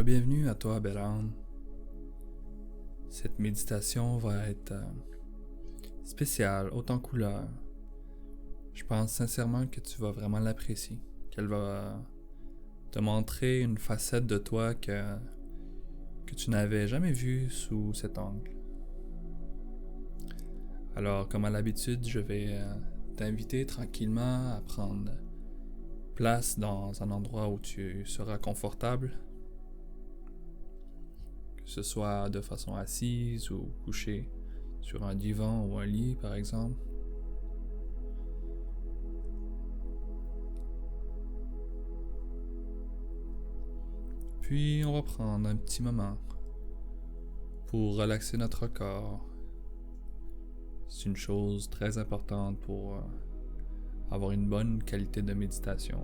Bienvenue à toi, belle âme. Cette méditation va être spéciale, haute en couleur. Je pense sincèrement que tu vas vraiment l'apprécier, qu'elle va te montrer une facette de toi que tu n'avais jamais vue sous cet angle. Alors, comme à l'habitude, je vais t'inviter tranquillement à prendre place dans un endroit où tu seras confortable, que ce soit de façon assise ou couchée sur un divan ou un lit, par exemple. Puis on va prendre un petit moment pour relaxer notre corps. C'est une chose très importante pour avoir une bonne qualité de méditation.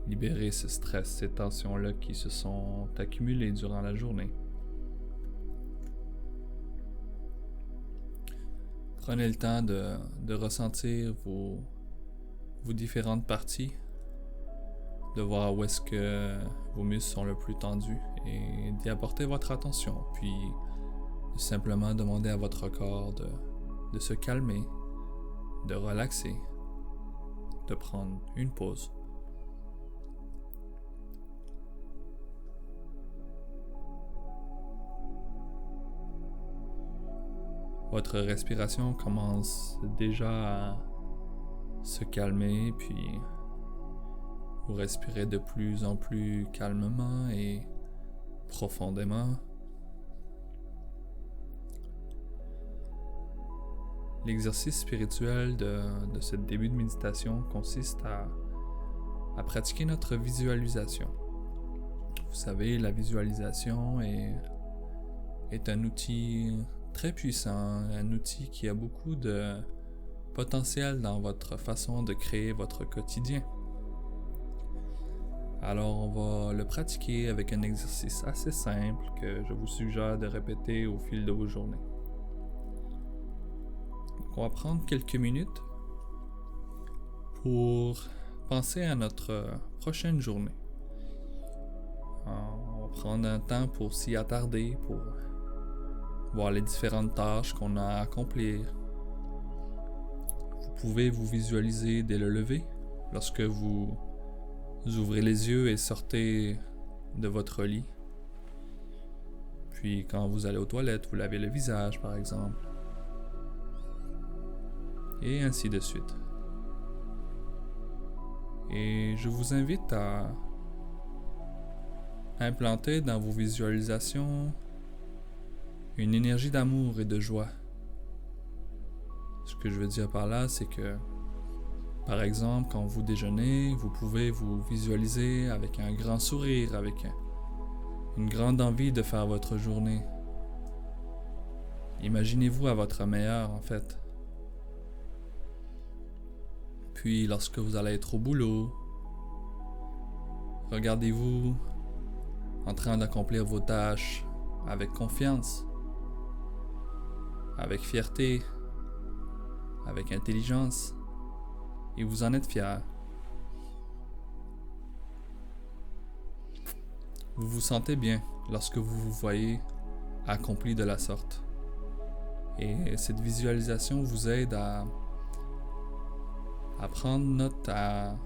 Libérer ce stress, ces tensions-là qui se sont accumulées durant la journée. Prenez le temps de ressentir vos différentes parties, de voir où est-ce que vos muscles sont le plus tendus et d'y apporter votre attention, puis de simplement demander à votre corps de se calmer, de relaxer, de prendre une pause. Votre respiration commence déjà à se calmer, puis vous respirez de plus en plus calmement et profondément. L'exercice spirituel de ce début de méditation consiste à pratiquer notre visualisation. Vous savez, la visualisation est un outil très puissant, un outil qui a beaucoup de potentiel dans votre façon de créer votre quotidien. Alors on va le pratiquer avec un exercice assez simple que je vous suggère de répéter au fil de vos journées. Donc on va prendre quelques minutes pour penser à notre prochaine journée. On va prendre un temps pour s'y attarder, pour voir les différentes tâches qu'on a à accomplir. Vous pouvez vous visualiser dès le lever, lorsque vous ouvrez les yeux et sortez de votre lit. Puis quand vous allez aux toilettes, vous lavez le visage par exemple. Et ainsi de suite. Et je vous invite à implanter dans vos visualisations une énergie d'amour et de joie. Ce que je veux dire par là, c'est que, par exemple, quand vous déjeunez, vous pouvez vous visualiser avec un grand sourire, avec une grande envie de faire votre journée. Imaginez-vous à votre meilleur, en fait. Puis, lorsque vous allez être au boulot, regardez-vous en train d'accomplir vos tâches avec confiance, avec fierté, avec intelligence, et vous en êtes fier. Vous vous sentez bien lorsque vous vous voyez accompli de la sorte. Et cette visualisation vous aide à prendre note, à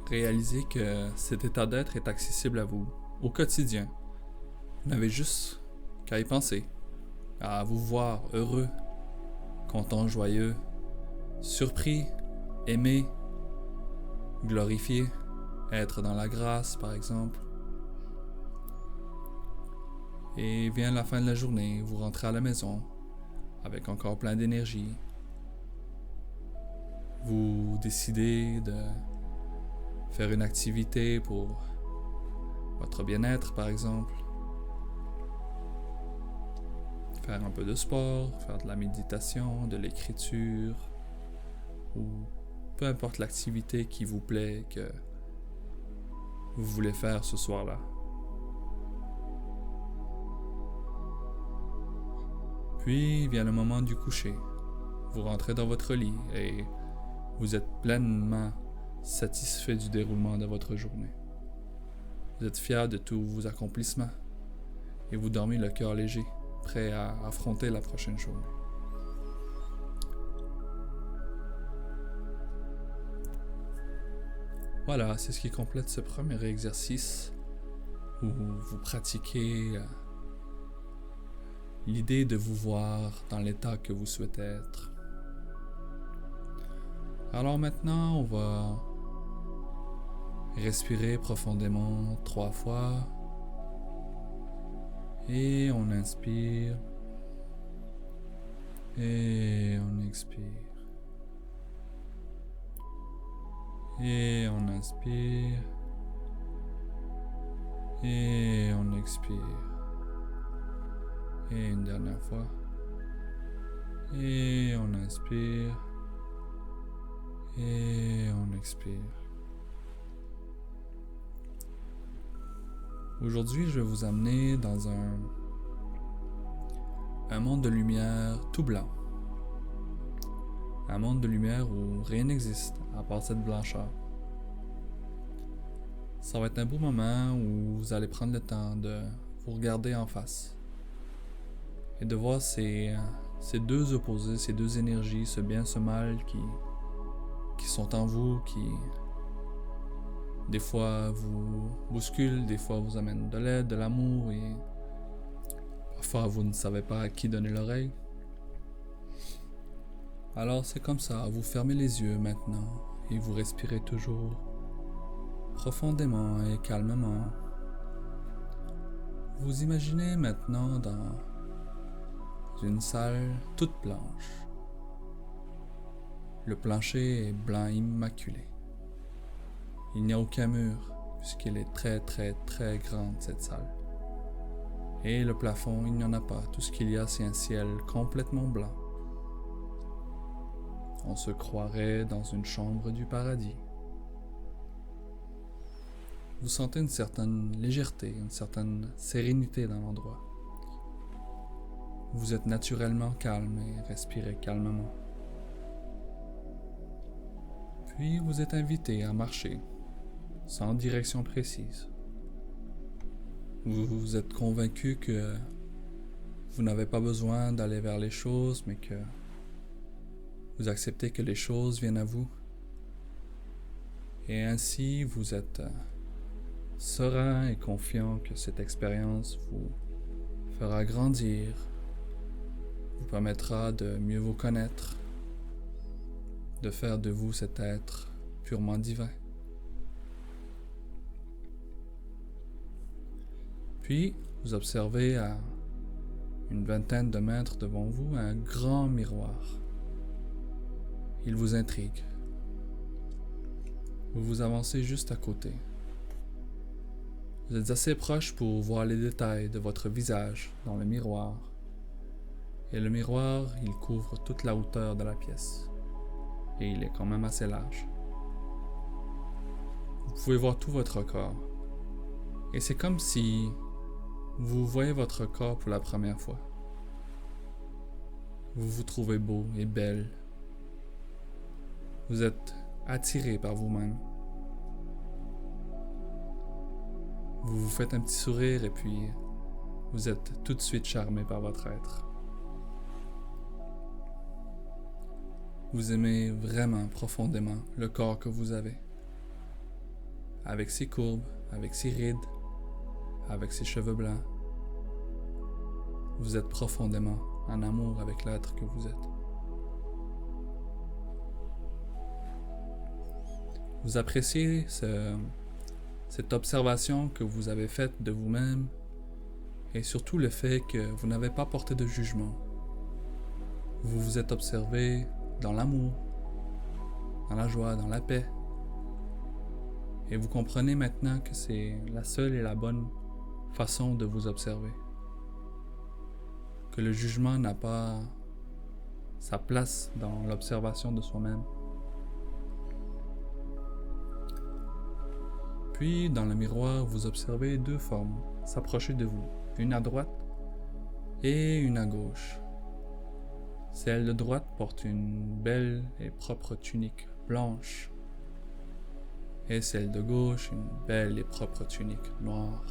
réaliser que cet état d'être est accessible à vous au quotidien. Vous n'avez juste qu'à y penser, à vous voir heureux, content, joyeux, surpris, aimé, glorifié, être dans la grâce par exemple. Et vient la fin de la journée, vous rentrez à la maison avec encore plein d'énergie. Vous décidez de faire une activité pour votre bien-être par exemple. Faire un peu de sport, faire de la méditation, de l'écriture, ou peu importe l'activité qui vous plaît, que vous voulez faire ce soir-là. Puis vient le moment du coucher. Vous rentrez dans votre lit et vous êtes pleinement satisfait du déroulement de votre journée. Vous êtes fier de tous vos accomplissements et vous dormez le cœur léger, prêt à affronter la prochaine journée. Voilà, c'est ce qui complète ce premier exercice où vous pratiquez l'idée de vous voir dans l'état que vous souhaitez être. Alors maintenant, on va respirer profondément 3 fois et on inspire et on expire et on inspire et on expire et une dernière fois et on inspire et on expire. Aujourd'hui, je vais vous amener dans un monde de lumière tout blanc. Un monde de lumière où rien n'existe à part cette blancheur. Ça va être un beau moment où vous allez prendre le temps de vous regarder en face et de voir ces deux opposés, ces deux énergies, ce bien, ce mal qui sont en vous, qui des fois vous bousculent, des fois vous amènent de l'aide, de l'amour et parfois vous ne savez pas à qui donner l'oreille. Alors c'est comme ça, vous fermez les yeux maintenant et vous respirez toujours profondément et calmement. Vous imaginez maintenant dans une salle toute blanche. Le plancher est blanc immaculé. Il n'y a aucun mur puisqu'elle est très très très grande cette salle. Et le plafond, il n'y en a pas. Tout ce qu'il y a, c'est un ciel complètement blanc. On se croirait dans une chambre du paradis. Vous sentez une certaine légèreté, une certaine sérénité dans l'endroit. Vous êtes naturellement calme et respirez calmement. Puis vous êtes invité à marcher, sans direction précise. Vous êtes convaincu que vous n'avez pas besoin d'aller vers les choses, mais que vous acceptez que les choses viennent à vous. Et ainsi, vous êtes serein et confiant que cette expérience vous fera grandir, vous permettra de mieux vous connaître, de faire de vous cet être purement divin. Puis, vous observez à une vingtaine de mètres devant vous un grand miroir. Il vous intrigue. Vous vous avancez juste à côté. Vous êtes assez proche pour voir les détails de votre visage dans le miroir. Et le miroir, il couvre toute la hauteur de la pièce. Et il est quand même assez large. Vous pouvez voir tout votre corps. Et c'est comme si vous voyez votre corps pour la première fois. Vous vous trouvez beau et belle. Vous êtes attiré par vous-même. Vous vous faites un petit sourire et puis vous êtes tout de suite charmé par votre être. Vous aimez vraiment profondément le corps que vous avez. Avec ses courbes, avec ses rides, avec ses cheveux blancs. Vous êtes profondément en amour avec l'être que vous êtes. Vous appréciez cette observation que vous avez faite de vous-même et surtout le fait que vous n'avez pas porté de jugement. Vous vous êtes observé dans l'amour, dans la joie, dans la paix. Et vous comprenez maintenant que c'est la seule et la bonne façon de vous observer. Que le jugement n'a pas sa place dans l'observation de soi-même. Puis, dans le miroir, vous observez deux formes s'approcher de vous, une à droite et une à gauche. Celle de droite porte une belle et propre tunique blanche. et celle de gauche, une belle et propre tunique noire.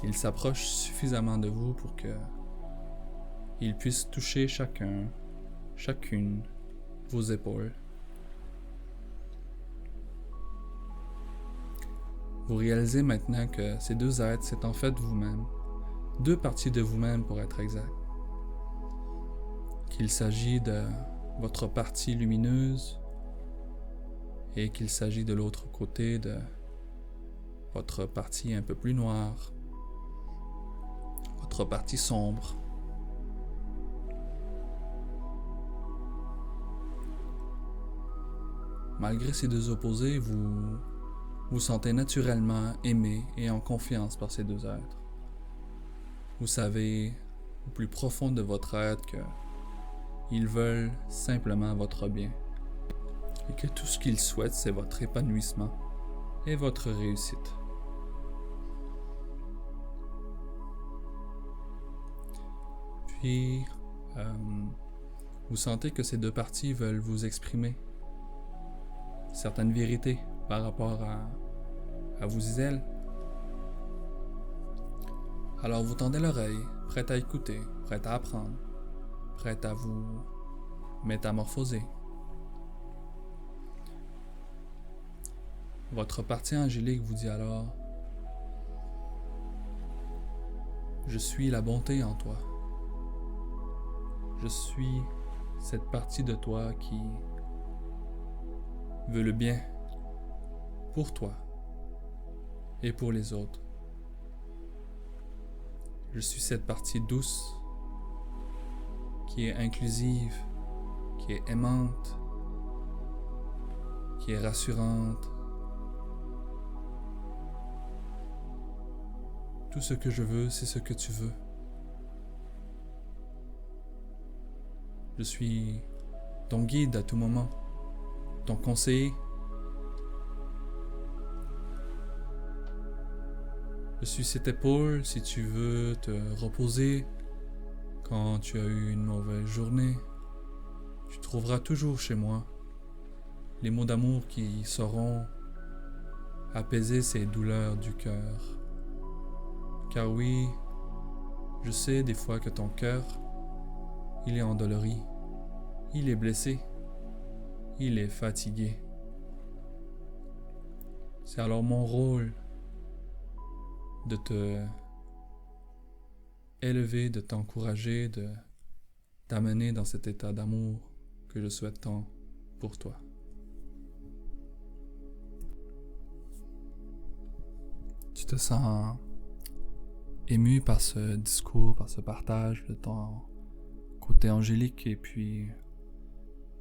Ils s'approchent suffisamment de vous pour que ils puissent toucher chacune, vos épaules. Vous réalisez maintenant que ces deux êtres, c'est en fait vous-même, deux parties de vous-même pour être exact. Qu'il s'agit de votre partie lumineuse et qu'il s'agit de l'autre côté de votre partie un peu plus noire, votre partie sombre. Malgré ces deux opposés, vous vous sentez naturellement aimé et en confiance par ces deux êtres. Vous savez, au plus profond de votre être, que ils veulent simplement votre bien et que tout ce qu'ils souhaitent, c'est votre épanouissement et votre réussite. Puis, vous sentez que ces deux parties veulent vous exprimer certaines vérités par rapport à vous elles. Alors vous tendez l'oreille, prête à écouter, prête à apprendre, prête à vous métamorphoser. Votre partie angélique vous dit alors: je suis la bonté en toi. Je suis cette partie de toi qui veut le bien pour toi et pour les autres. Je suis cette partie douce qui est inclusive, qui est aimante, qui est rassurante. Tout ce que je veux, c'est ce que tu veux. Je suis ton guide à tout moment, ton conseiller. Je suis cette épaule si tu veux te reposer quand tu as eu une mauvaise journée. Tu trouveras toujours chez moi les mots d'amour qui sauront apaiser ces douleurs du cœur. Car oui, je sais des fois que ton cœur, il est endolori, il est blessé, il est fatigué. C'est alors mon rôle de te élever, de t'encourager, de t'amener dans cet état d'amour que je souhaite tant pour toi. Tu te sens ému par ce discours, par ce partage de ton côté angélique, et puis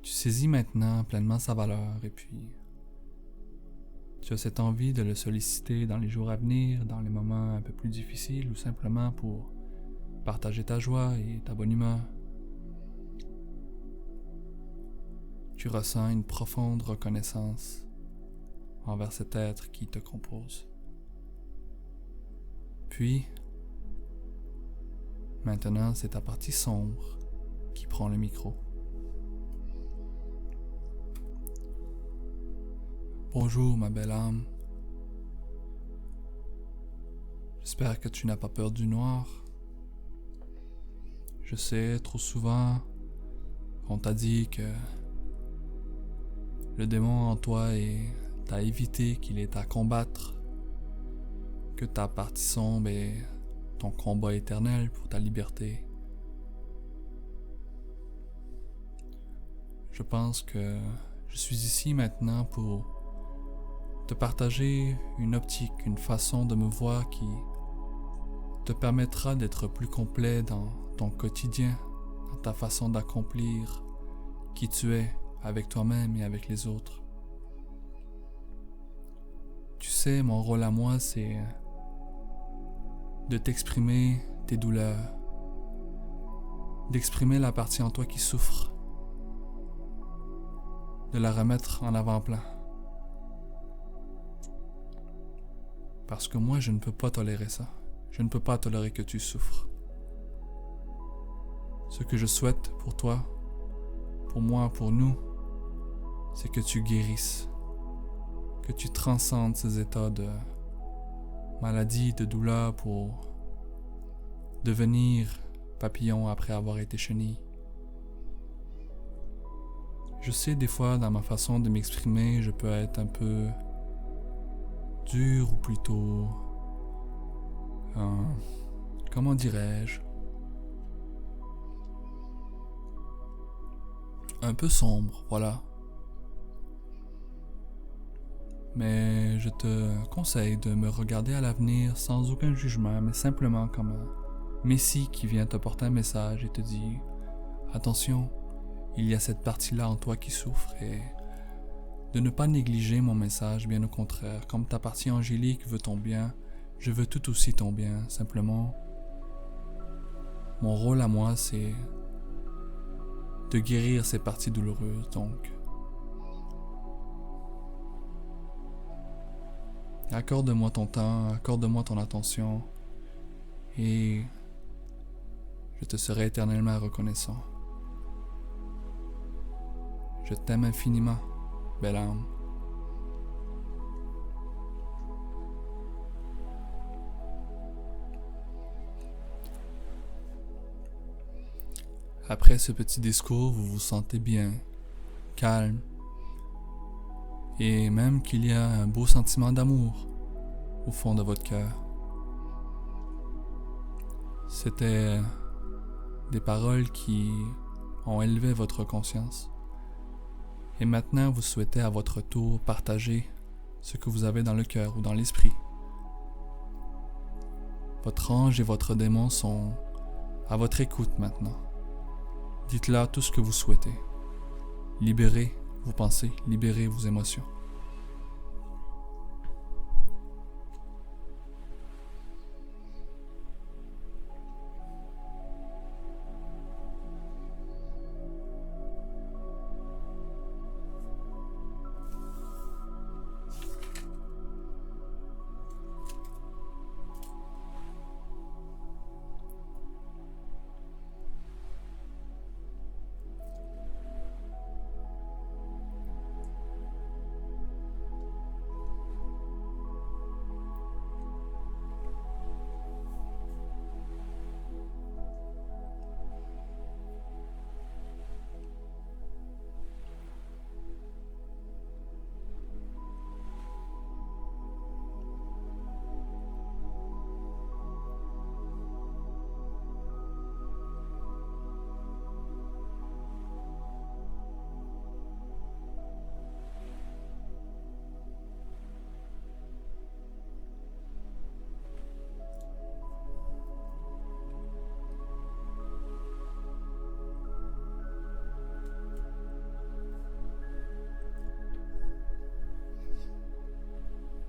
tu saisis maintenant pleinement sa valeur, et puis tu as cette envie de le solliciter dans les jours à venir, dans les moments un peu plus difficiles, ou simplement pour partager ta joie et ta bonne humeur. Tu ressens une profonde reconnaissance envers cet être qui te compose. Puis, maintenant, c'est ta partie sombre qui prend le micro. Bonjour ma belle âme. J'espère que tu n'as pas peur du noir. Je sais, trop souvent, on t'a dit que le démon en toi t'a évité, qu'il est à combattre, que ta partie sombre est ton combat éternel pour ta liberté. Je pense que je suis ici maintenant pour te partager une optique, une façon de me voir qui te permettra d'être plus complet dans ton quotidien, dans ta façon d'accomplir qui tu es avec toi-même et avec les autres. Tu sais, mon rôle à moi, c'est de t'exprimer tes douleurs, d'exprimer la partie en toi qui souffre, de la remettre en avant-plan. Parce que moi, je ne peux pas tolérer ça. Je ne peux pas tolérer que tu souffres. Ce que je souhaite pour toi, pour moi, pour nous, c'est que tu guérisses, que tu transcendes ces états de maladie, de douleur pour devenir papillon après avoir été chenille. Je sais des fois dans ma façon de m'exprimer, je peux être un peu dur ou plutôt, comment dirais-je, un peu sombre, voilà. Mais je te conseille de me regarder à l'avenir sans aucun jugement, mais simplement comme un messie qui vient te porter un message et te dit « Attention, il y a cette partie-là en toi qui souffre » et de ne pas négliger mon message, bien au contraire. Comme ta partie angélique veut ton bien, je veux tout aussi ton bien. Simplement, mon rôle à moi, c'est de guérir ces parties douloureuses, donc accorde-moi ton temps, accorde-moi ton attention et je te serai éternellement reconnaissant. Je t'aime infiniment, belle âme. Après ce petit discours, vous vous sentez bien, calme, et même qu'il y a un beau sentiment d'amour au fond de votre cœur. C'était des paroles qui ont élevé votre conscience. Et maintenant, vous souhaitez à votre tour partager ce que vous avez dans le cœur ou dans l'esprit. Votre ange et votre démon sont à votre écoute maintenant. Dites-leur tout ce que vous souhaitez. Libérez vos pensées, libérez vos émotions.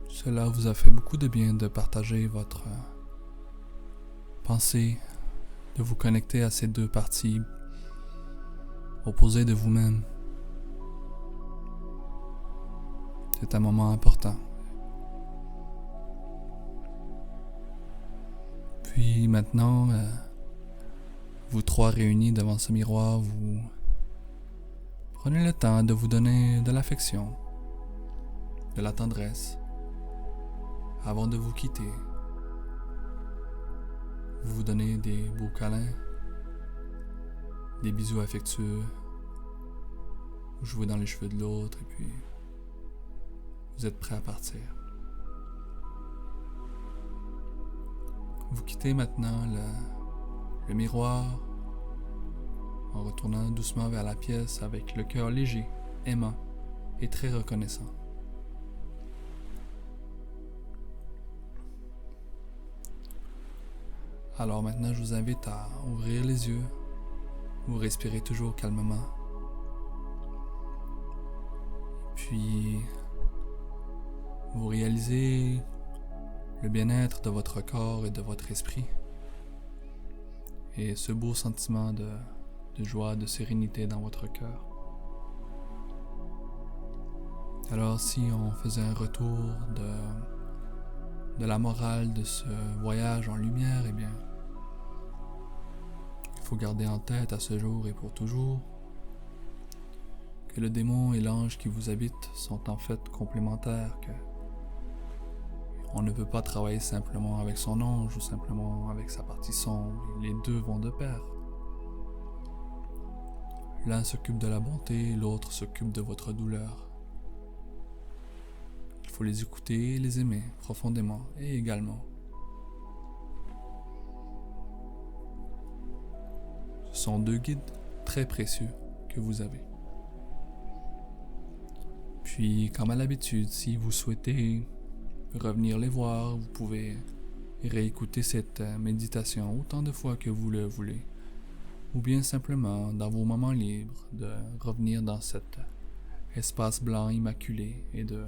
Cela vous a fait beaucoup de bien de partager votre pensée, de vous connecter à ces deux parties opposées de vous-même. C'est un moment important. Puis maintenant, vous trois réunis devant ce miroir, vous prenez le temps de vous donner de l'affection, de la tendresse. Avant de vous quitter, vous vous donnez des beaux câlins, des bisous affectueux, vous jouez dans les cheveux de l'autre et puis vous êtes prêts à partir. Vous quittez maintenant le miroir en retournant doucement vers la pièce avec le cœur léger, aimant et très reconnaissant. Alors maintenant, je vous invite à ouvrir les yeux. Vous respirez toujours calmement. Puis, vous réalisez le bien-être de votre corps et de votre esprit. Et ce beau sentiment de joie, de sérénité dans votre cœur. Alors, si on faisait un retour de la morale de ce voyage en lumière, eh bien, il faut garder en tête à ce jour et pour toujours que que le démon et l'ange qui vous habitent sont en fait complémentaires, que on ne peut pas travailler simplement avec son ange ou simplement avec sa partie sombre, les deux vont de pair. L'un s'occupe de la bonté, l'autre s'occupe de votre douleur. Il faut les écouter et les aimer profondément et également. Ce sont deux guides très précieux que vous avez. Puis, comme à l'habitude, si vous souhaitez revenir les voir, vous pouvez réécouter cette méditation autant de fois que vous le voulez. Ou bien simplement, dans vos moments libres, de revenir dans cet espace blanc immaculé et de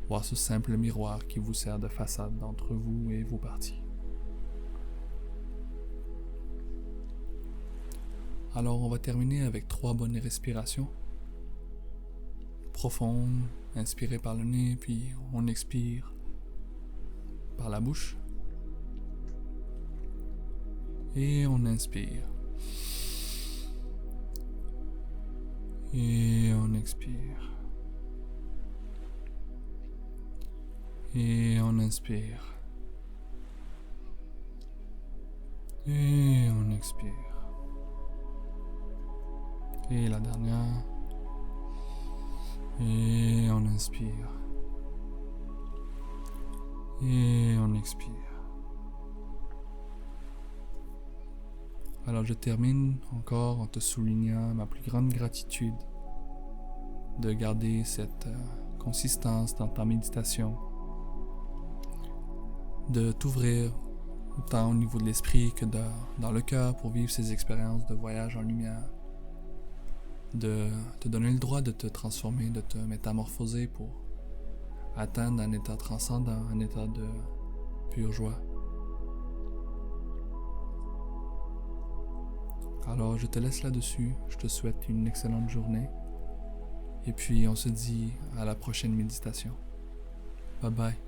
voir ce simple miroir qui vous sert de façade entre vous et vos parties. Alors on va terminer avec 3 bonnes respirations. Profondes, inspirez par le nez, puis on expire par la bouche. Et on inspire. Et on expire. Et on inspire. Et on expire. Et la dernière. Et on inspire. Et on expire. Alors je termine encore en te soulignant ma plus grande gratitude de garder cette consistance dans ta méditation, de t'ouvrir autant au niveau de l'esprit que dans le cœur pour vivre ces expériences de voyage en lumière, de te donner le droit de te transformer, de te métamorphoser pour atteindre un état transcendant, un état de pure joie. Alors je te laisse là-dessus, je te souhaite une excellente journée et puis on se dit à la prochaine méditation. Bye bye.